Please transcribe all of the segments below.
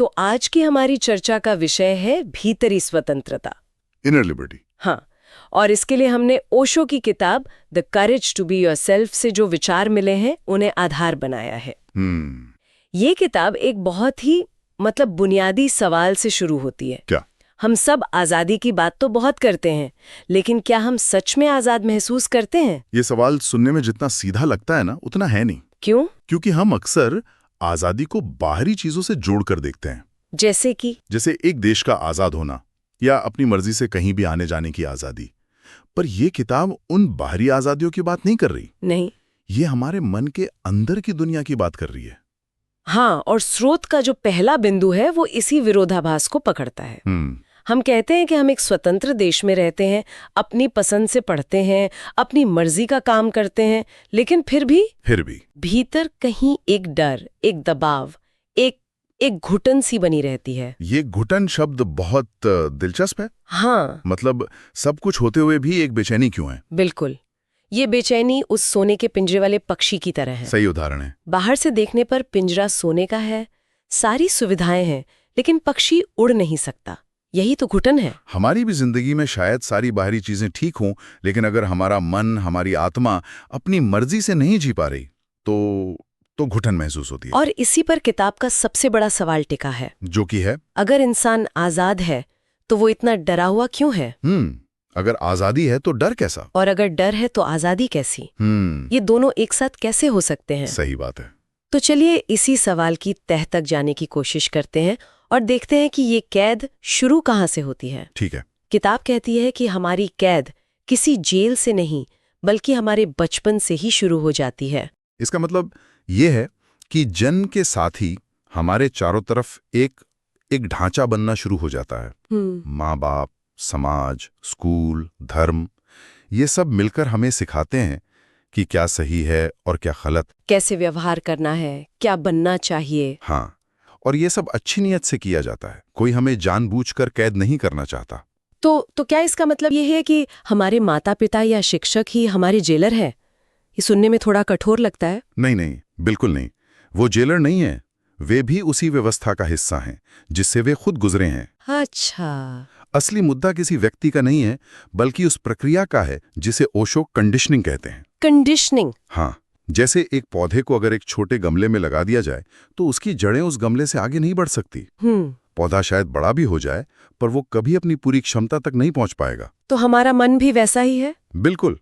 तो आज की हमारी चर्चा का विषय है भीतरी स्वतंत्रता, इनर लिबर्टी। हाँ, और इसके लिए हमने ओशो की किताब the courage to be yourself से जो विचार मिले हैं उन्हें आधार बनाया है। ये किताब एक बहुत ही बुनियादी सवाल से शुरू होती है। क्या? हम सब आज़ादी की बात तो बहुत करते हैं, लेकिन क्या हम सच में आज़ाद महसूस करते हैं? ये सवाल सुनने में जितना सीधा लगता है ना, उतना है नहीं। क्यों? क्योंकि हम अक्सर आज़ादी को बाहरी चीजों से जोड़कर देखते हैं। जैसे एक देश का आज़ाद होना या अपनी मर्जी से कहीं भी आने जाने की आज़ादी। पर यह किताब उन बाहरी आज़ादियों की बात नहीं कर रही। नहीं, ये हमारे मन के अंदर की दुनिया की बात कर रही है। हाँ, और स्रोत का जो पहला बिंदु है वो इसी विरोधाभास को पकड़ता है। हम कहते हैं कि हम एक स्वतंत्र देश में रहते हैं, अपनी पसंद से पढ़ते हैं, अपनी मर्जी का काम करते हैं, लेकिन फिर भी भीतर कहीं एक डर, एक दबाव, एक घुटन सी बनी रहती है। ये घुटन शब्द बहुत दिलचस्प है। हाँ, मतलब सब कुछ होते हुए भी एक बेचैनी क्यों है? बिल्कुल। ये बेचैनी उस सोने के पिंजरे वाले पक्षी की तरह है। सही उदाहरण है। बाहर से देखने पर पिंजरा सोने का है, सारी सुविधाएं हैं, लेकिन पक्षी उड़ नहीं सकता। यही तो घुटन है। हमारी भी जिंदगी में शायद सारी बाहरी चीजें ठीक हों, लेकिन अगर हमारा मन, हमारी आत्मा अपनी मर्जी से नहीं जी पा रही तो घुटन महसूस होती है। और इसी पर किताब का सबसे बड़ा सवाल टिका है, जो कि है, अगर इंसान आजाद है तो वो इतना डरा हुआ क्यों है? अगर आजादी है तो डर कैसा? और अगर डर है तो आजादी कैसी? ये दोनों एक साथ कैसे हो सकते हैं? सही बात है। तो चलिए इसी सवाल की तह तक जाने की कोशिश करते हैं और देखते हैं कि ये कैद शुरू कहाँ से होती है। ठीक है। किताब कहती है कि हमारी कैद किसी जेल से नहीं, बल्कि हमारे बचपन से ही शुरू हो जाती है। इसका मतलब ये है कि जन्म के साथ ही हमारे चारों तरफ एक ढांचा बनना शुरू हो जाता है। माँ बाप, समाज, स्कूल, धर्म, ये सब मिलकर हमें सिखाते हैं कि क्या सही है और क्या गलत, कैसे व्यवहार करना है, क्या बनना चाहिए। हाँ, और ये सब अच्छी नीयत से किया जाता है। कोई हमें जानबूझकर कैद नहीं करना चाहता। तो क्या इसका मतलब ये है कि हमारे माता पिता या शिक्षक ही हमारे जेलर हैं? ये सुनने में थोड़ा कठोर लगता है। नहीं, बिल्कुल नहीं। वो जेलर नहीं है, वे भी उसी व्यवस्था का हिस्सा हैं जिससे वे खुद गुजरे हैं। अच्छा। असली मुद्दा किसी व्यक्ति का नहीं है, बल्कि उस प्रक्रिया का है जिसे ओशो कंडीशनिंग कहते हैं। कंडीशनिंग? हाँ, जैसे एक पौधे को अगर एक छोटे गमले में लगा दिया जाए तो उसकी जड़ें उस गमले से आगे नहीं बढ़ सकती। पौधा शायद बड़ा भी हो जाए, पर वो कभी अपनी पूरी क्षमता तक नहीं पहुंच पाएगा। तो हमारा मन भी वैसा ही है? बिल्कुल।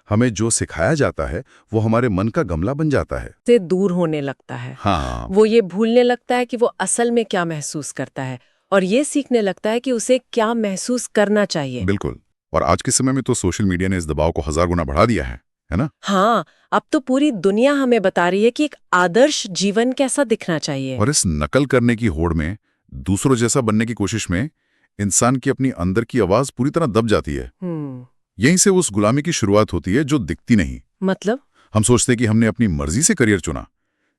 हमें जो सिखाया जाता है वो हमारे मन का गमला बन जाता है, से दूर होने लगता है। हाँ, वो ये भूलने लगता है कि वो असल में क्या महसूस करता है, और ये सीखने लगता है कि उसे क्या महसूस करना चाहिए। बिल्कुल। और आज के समय में तो सोशल मीडिया ने इस दबाव को 1000 गुना बढ़ा दिया है ना? हाँ, अब तो पूरी दुनिया हमें बता रही है कि एक आदर्श जीवन कैसा दिखना चाहिए। और इस नकल करने की होड़ में, दूसरों जैसा बनने की कोशिश में इंसान की अपनी अंदर की आवाज पूरी तरह दब जाती है। यहीं से उस गुलामी की शुरुआत होती है जो दिखती नहीं। मतलब? हम सोचते हैं कि हमने अपनी मर्जी से करियर चुना,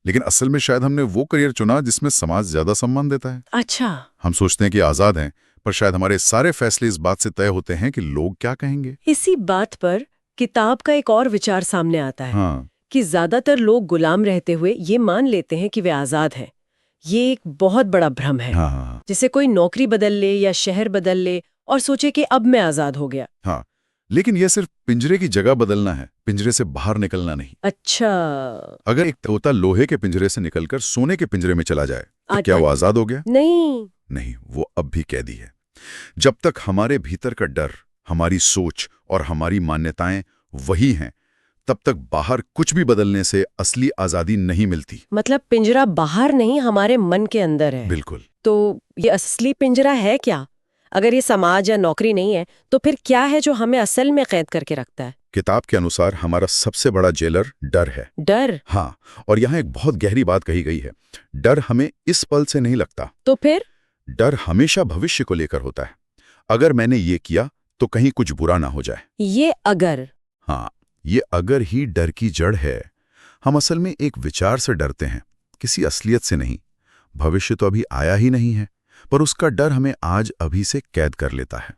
लेकिन असल में शायद हमने वो करियर चुना जिसमें समाज ज्यादा सम्मान देता है। अच्छा। हम सोचते हैं कि आजाद हैं, पर शायद हमारे सारे फैसले इस बात से तय होते हैं कि लोग क्या कहेंगे। इसी बात पर किताब का एक और विचार सामने आता है। हाँ। कि ज्यादातर लोग गुलाम रहते हुए ये मान लेते हैं कि वे आजाद हैं। ये एक बहुत बड़ा भ्रम है। हाँ। जैसे कोई नौकरी बदल ले या शहर बदल ले और सोचे कि अब मैं आजाद हो गया। हाँ, लेकिन यह सिर्फ पिंजरे की जगह बदलना है, पिंजरे से बाहर निकलना नहीं। अच्छा। अगर एक तोता लोहे के पिंजरे से निकलकर सोने के पिंजरे में चला जाए तो क्या वो आजाद हो गया? नहीं, वो अब भी कैदी है। जब तक हमारे भीतर का डर, हमारी सोच और हमारी मान्यताएं वही हैं, तब तक बाहर कुछ भी बदलने से असली आजादी नहीं मिलती। मतलब पिंजरा बाहर नहीं, हमारे मन के अंदर है। बिल्कुल। तो ये असली पिंजरा है क्या? अगर ये समाज या नौकरी नहीं है तो फिर क्या है जो हमें असल में कैद करके रखता है? किताब के अनुसार हमारा सबसे बड़ा जेलर डर है। डर? हाँ, और यहाँ एक बहुत गहरी बात कही गई है। डर हमें इस पल से नहीं लगता। तो फिर? डर हमेशा भविष्य को लेकर होता है। अगर मैंने ये किया तो कहीं कुछ बुरा ना हो जाए। ये अगर? हाँ, ये अगर ही डर की जड़ है। हम असल में एक विचार से डरते हैं, किसी असलियत से नहीं। भविष्य तो अभी आया ही नहीं है, पर उसका डर हमें आज अभी से कैद कर लेता है।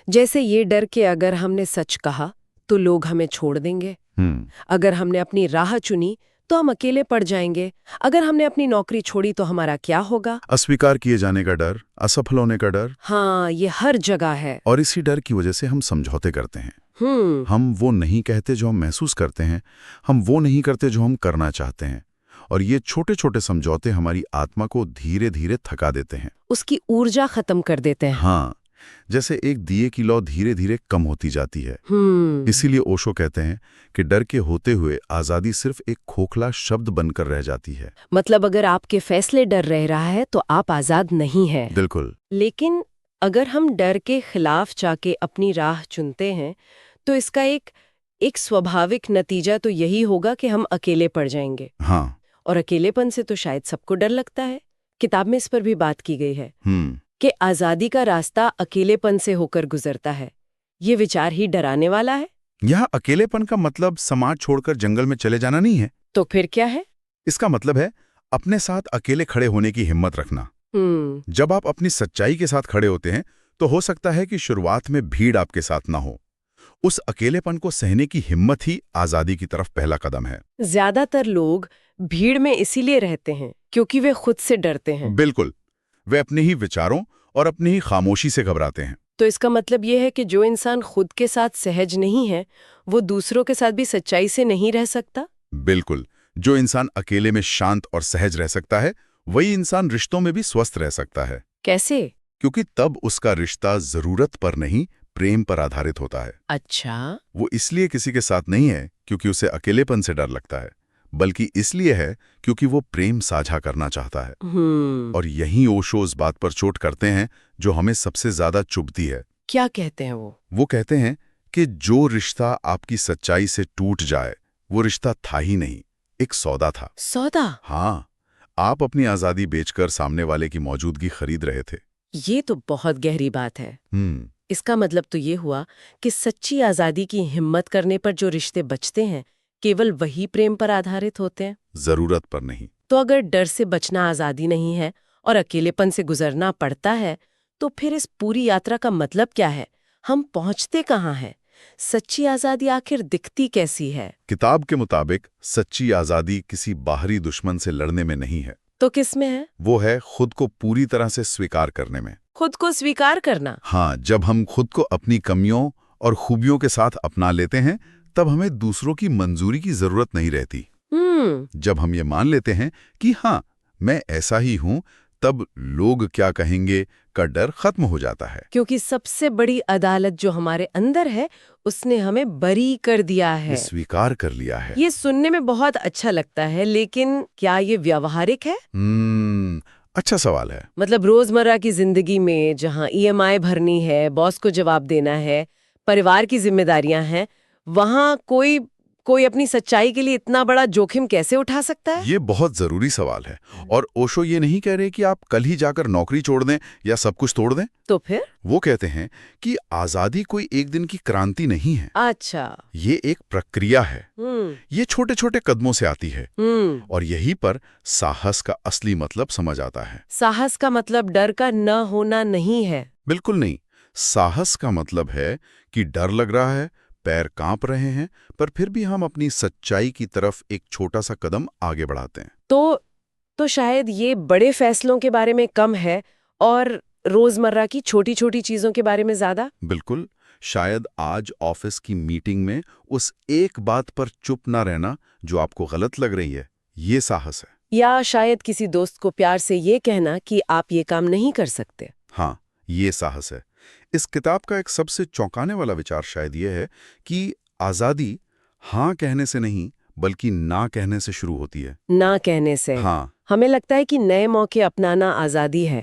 जैसे ये डर कि अगर हमने सच कहा तो लोग हमें छोड़ देंगे। हम्म। अगर हमने अपनी राह चुनी तो हम अकेले पड़ जाएंगे। अगर हमने अपनी नौकरी छोड़ी तो हमारा क्या होगा? अस्वीकार किए जाने का डर, असफल होने का डर। हाँ, ये हर जगह है। और इसी डर की वजह से हम समझौते करते हैं। हम वो नहीं कहते जो हम महसूस करते हैं, हम वो नहीं करते जो हम करना चाहते हैं। और ये छोटे छोटे समझौते हमारी आत्मा को धीरे धीरे थका देते हैं, उसकी ऊर्जा खत्म कर देते हैं। हाँ, जैसे एक दिए की लौ धीरे धीरे कम होती जाती है। इसीलिए ओशो कहते हैं कि डर के होते हुए आजादी सिर्फ एक खोखला शब्द बनकर रह जाती है। मतलब अगर आपके फैसले डर रह रहा है तो आप आजाद नहीं हैं। बिल्कुल। लेकिन अगर हम डर के खिलाफ जाके अपनी राह चुनते हैं तो इसका एक स्वाभाविक नतीजा तो यही होगा कि हम अकेले पड़ जाएंगे। हाँ। और अकेलेपन से तो शायद सबको डर लगता है। किताब में इस पर भी बात की गई है कि आजादी का रास्ता अकेलेपन से होकर गुजरता है। ये विचार ही डराने वाला है। यहाँ अकेलेपन का मतलब समाज छोड़कर जंगल में चले जाना नहीं है। तो फिर क्या है? इसका मतलब है अपने साथ अकेले खड़े होने की हिम्मत रखना। जब आप अपनी सच्चाई के साथ खड़े होते हैं तो हो सकता है कि शुरुआत में भीड़ आपके साथ ना हो। उस अकेलेपन को सहने की हिम्मत ही आजादी की तरफ पहला कदम है। ज्यादातर लोग भीड़ में इसीलिए रहते हैं क्योंकि वे खुद से डरते हैं। बिल्कुल, वे अपने ही विचारों और अपनी ही खामोशी से घबराते हैं। तो इसका मतलब यह है कि जो इंसान खुद के साथ सहज नहीं है वो दूसरों के साथ भी सच्चाई से नहीं रह सकता। बिल्कुल, जो इंसान अकेले में शांत और सहज रह सकता है वही इंसान रिश्तों में भी स्वस्थ रह सकता है। कैसे? क्योंकि तब उसका रिश्ता जरूरत पर नहीं, प्रेम पर आधारित होता है। अच्छा। वो इसलिए किसी के साथ नहीं है क्योंकि उसे अकेलेपन से डर लगता है, बल्कि इसलिए है क्योंकि वो प्रेम साझा करना चाहता है। और यही ओशो इस बात पर चोट करते हैं जो हमें सबसे ज्यादा चुभती है। क्या कहते हैं वो? वो कहते हैं कि जो रिश्ता आपकी सच्चाई से टूट जाए वो रिश्ता था ही नहीं, एक सौदा था। सौदा? हाँ, आप अपनी आजादी बेचकर सामने वाले की मौजूदगी खरीद रहे थे। ये तो बहुत गहरी बात है। इसका मतलब तो ये हुआ कि सच्ची आजादी की हिम्मत करने पर जो रिश्ते बचते हैं केवल वही प्रेम पर आधारित होते हैं, जरूरत पर नहीं। तो अगर डर से बचना आजादी नहीं है और अकेलेपन से गुजरना पड़ता है तो फिर इस पूरी यात्रा का मतलब क्या है? हम पहुंचते कहाँ हैं? सच्ची आजादी आखिर दिखती कैसी है? किताब के मुताबिक सच्ची आजादी किसी बाहरी दुश्मन से लड़ने में नहीं है। तो किस में है? वो है खुद को पूरी तरह से स्वीकार करने में। खुद को स्वीकार करना? हाँ, जब हम खुद को अपनी कमियों और खूबियों के साथ अपना लेते हैं तब हमें दूसरों की मंजूरी की जरूरत नहीं रहती। जब हम ये मान लेते हैं कि हाँ, मैं ऐसा ही हूं, तब लोग क्या कहेंगे का डर खत्म हो जाता है। क्योंकि सबसे बड़ी अदालत जो हमारे अंदर है उसने हमें बरी कर दिया है, स्वीकार कर लिया है। ये सुनने में बहुत अच्छा लगता है, लेकिन क्या ये व्यावहारिक है? अच्छा सवाल है। मतलब रोजमर्रा की जिंदगी में जहाँ EMI भरनी है, बॉस को जवाब देना है, परिवार की जिम्मेदारियां हैं, वहाँ कोई अपनी सच्चाई के लिए इतना बड़ा जोखिम कैसे उठा सकता है? ये बहुत जरूरी सवाल है। और ओशो ये नहीं कह रहे कि आप कल ही जाकर नौकरी छोड़ दें या सब कुछ तोड़ दें। तो फिर वो कहते हैं कि आजादी कोई एक दिन की क्रांति नहीं है। अच्छा। ये एक प्रक्रिया है। ये छोटे छोटे कदमों से आती है। और यहीं पर साहस का असली मतलब समझ आता है। साहस का मतलब डर का न होना नहीं है। बिल्कुल नहीं। साहस का मतलब है कि डर लग रहा है, पैर कांप रहे हैं, पर फिर भी हम अपनी सच्चाई की तरफ एक छोटा सा कदम आगे बढ़ाते हैं। तो शायद ये बड़े फैसलों के बारे में कम है और रोजमर्रा की छोटी छोटी चीजों के बारे में ज्यादा। बिल्कुल। शायद आज ऑफिस की मीटिंग में उस एक बात पर चुप ना रहना जो आपको गलत लग रही है, ये साहस है। या शायद किसी दोस्त को प्यार से ये कहना कि आप ये काम नहीं कर सकते। हाँ, ये साहस है। इस किताब का एक सबसे चौंकाने वाला विचार शायद ये है कि आजादी हाँ कहने से नहीं बल्कि ना कहने से शुरू होती है। ना कहने से। हाँ। हमें लगता है कि नए मौके अपनाना आजादी है,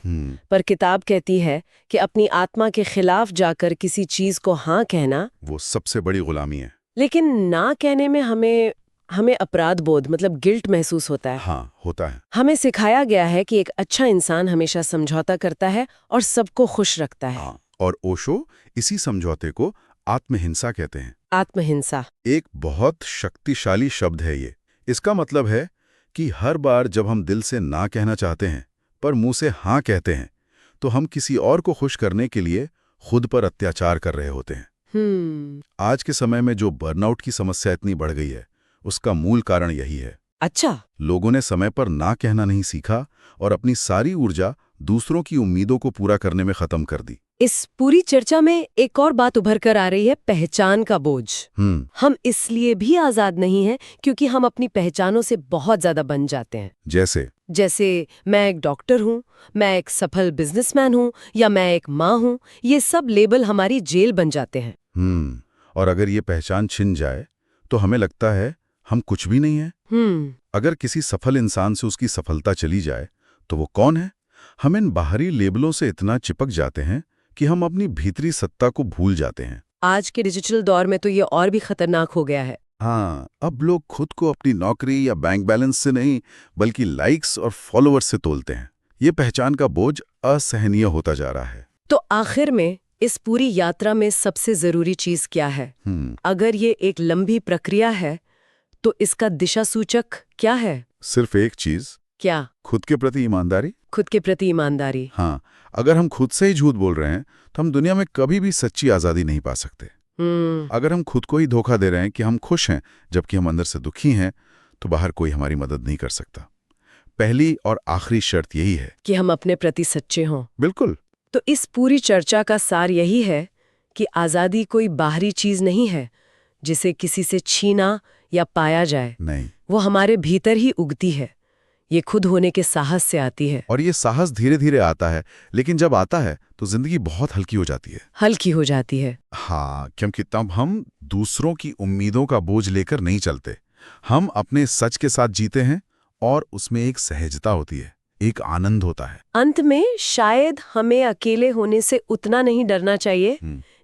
पर किताब कहती है कि अपनी आत्मा के खिलाफ जाकर किसी चीज को हाँ कहना वो सबसे बड़ी गुलामी है। लेकिन ना कहने में हमें अपराध बोध मतलब गिल्ट महसूस होता है। हाँ, होता है। हमें सिखाया गया है कि एक अच्छा इंसान हमेशा समझौता करता है और सबको खुश रखता है। हाँ, और ओशो इसी समझौते को आत्महिंसा कहते हैं। आत्महिंसा एक बहुत शक्तिशाली शब्द है ये। इसका मतलब है कि हर बार जब हम दिल से ना कहना चाहते हैं पर मुंह से हाँ कहते हैं तो हम किसी और को खुश करने के लिए खुद पर अत्याचार कर रहे होते हैं। आज के समय में जो बर्नआउट की समस्या इतनी बढ़ गई है उसका मूल कारण यही है। अच्छा। लोगों ने समय पर ना कहना नहीं सीखा और अपनी सारी ऊर्जा दूसरों की उम्मीदों को पूरा करने में खत्म कर दी। इस पूरी चर्चा में एक और बात उभर कर आ रही है, पहचान का बोझ। हम इसलिए भी आजाद नहीं हैं क्योंकि हम अपनी पहचानों से बहुत ज्यादा बंध जाते हैं। जैसे मैं एक डॉक्टर हूँ, मैं एक सफल बिजनेसमैन हूँ, या मैं एक माँ हूँ। ये सब लेबल हमारी जेल बन जाते हैं। और अगर ये पहचान छिन जाए तो हमें लगता है हम कुछ भी नहीं है। अगर किसी सफल इंसान से उसकी सफलता चली जाए तो वो कौन है? हम इन बाहरी लेबलों से इतना चिपक जाते हैं कि हम अपनी भीतरी सत्ता को भूल जाते हैं। आज के डिजिटल दौर में तो ये और भी खतरनाक हो गया है। हाँ, अब लोग खुद को अपनी नौकरी या बैंक बैलेंस से नहीं बल्कि लाइक्स और फॉलोअर्स से तोलते हैं। ये पहचान का बोझ असहनीय होता जा रहा है। तो आखिर में इस पूरी यात्रा में सबसे जरूरी चीज क्या है? अगर ये एक लंबी प्रक्रिया है तो इसका दिशा सूचक क्या है? सिर्फ एक चीज। क्या? खुद के प्रति ईमानदारी। खुद के प्रति ईमानदारी। हाँ, अगर हम खुद से ही झूठ बोल रहे हैं तो हम दुनिया में कभी भी सच्ची आजादी नहीं पा सकते। अगर हम खुद को ही धोखा दे रहे हैं कि हम खुश हैं जबकि हम अंदर से दुखी हैं, तो बाहर कोई हमारी मदद नहीं कर सकता। पहली और आखिरी शर्त यही है कि हम अपने प्रति सच्चे हों। बिल्कुल। तो इस पूरी चर्चा का सार यही है कि आजादी कोई बाहरी चीज नहीं है जिसे किसी से छीना या पाया जाए। नहीं, वो हमारे भीतर ही उगती है। ये खुद होने के साहस से आती है। और ये साहस धीरे धीरे आता है, लेकिन जब आता है तो जिंदगी बहुत हल्की हो जाती है। हल्की हो जाती है। हाँ, क्योंकि तब हम दूसरों की उम्मीदों का बोझ लेकर नहीं चलते। हम अपने सच के साथ जीते हैं और उसमें एक सहजता होती है, एक आनंद होता है। अंत में शायद हमें अकेले होने से उतना नहीं डरना चाहिए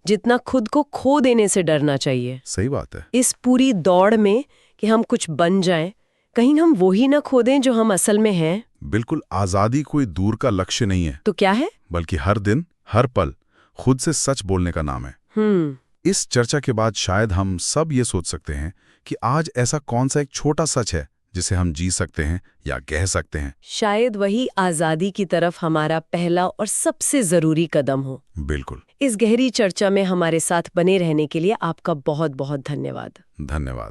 जितना खुद को खो देने से डरना चाहिए। सही बात है। इस पूरी दौड़ में कि हम कुछ बन जाएं, कहीं हम वो ही न खो दें जो हम असल में हैं। बिल्कुल, आजादी कोई दूर का लक्ष्य नहीं है। तो क्या है? बल्कि हर दिन, हर पल खुद से सच बोलने का नाम है। इस चर्चा के बाद शायद हम सब ये सोच सकते हैं कि आज ऐसा कौन सा एक छोटा सच है जिसे हम जी सकते हैं या कह सकते हैं। शायद वही आजादी की तरफ हमारा पहला और सबसे जरूरी कदम हो। बिल्कुल। इस गहरी चर्चा में हमारे साथ बने रहने के लिए आपका बहुत बहुत धन्यवाद। धन्यवाद।